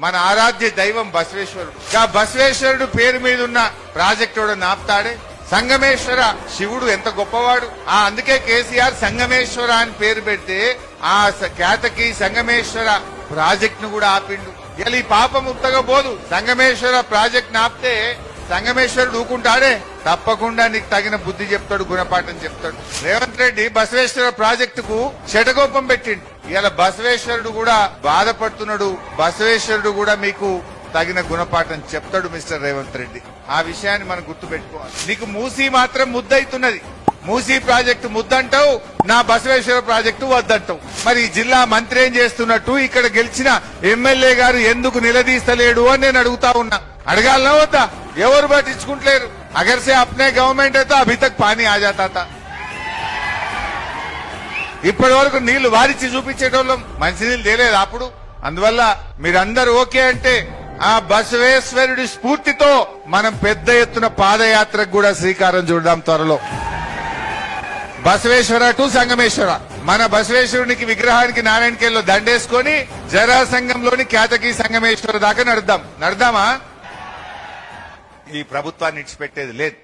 మన ఆరాధ్య దైవం బసవేశ్వరుడు. ఆ బసవేశ్వరుడు పేరు మీద ఉన్న ప్రాజెక్టు నాపుతాడే. సంగమేశ్వర శివుడు ఎంత గొప్పవాడు. అందుకే కేసీఆర్ సంగమేశ్వర అని పేరు పెడితే ఆ ఖ్యాతకి సంగమేశ్వర ప్రాజెక్ట్ ను కూడా ఆపిండు. ఇలా ఈ పాపం ఉత్తగా పోదు. సంగమేశ్వర ప్రాజెక్ట్ నాపితే సంగమేశ్వరుడు ఊకుంటాడే? తప్పకుండా నీకు తగిన బుద్ధి చెప్తాడు, గుణపాఠం చెప్తాడు. రేవంత్ రెడ్డి బసవేశ్వర ప్రాజెక్టుకు శటకోపం పెట్టిండు. ఇలా బసవేశ్వరుడు కూడా బాధపడుతున్నాడు. బసవేశ్వరుడు కూడా మీకు తగిన గుణపాఠం చెప్తాడు మిస్టర్ రేవంత్ రెడ్డి. ఆ విషయాన్ని మనం గుర్తుపెట్టుకోవాలి. నీకు మూసీ మాత్రం ముద్దయితున్నది. మూసీ ప్రాజెక్టు ముద్దంటావు, నా బసవేశ్వర ప్రాజెక్టు వద్దంటావు. మరి జిల్లా మంత్రి ఏం చేస్తున్నట్టు ఇక్కడ గెలిచిన ఎమ్మెల్యే గారు ఎందుకు నిలదీస్తలేడు అని నేను అడుగుతా ఉన్నా. అడగాలనా వద్దా? ఎవరు పట్టించుకుంటలేరు. అగర్ సే అప్నే గవర్నమెంట్ అయితే అభి తక్ పానీ ఆ జాతా తా. ఇప్పటి వరకు నీళ్లు వారిచి చూపించేటోళ్ళం, మంచినీళ్ళు తేలేదు అప్పుడు. అందువల్ల మీరందరూ ఓకే అంటే ఆ బసవేశ్వరుడి స్ఫూర్తితో మనం పెద్ద ఎత్తున పాదయాత్రకు కూడా శ్రీకారం చుడదాం త్వరలో. బసవేశ్వర టు సంగమేశ్వర. మన బసవేశ్వరునికి విగ్రహానికి నారాయణకేల్లో దండేసుకొని జరాసంగంలోని ఖ్యాతకి సంగమేశ్వర దాకా నడుద్దామా? ఈ ప్రభుత్వాన్ని ఇచ్చిపెట్టేది లేదు.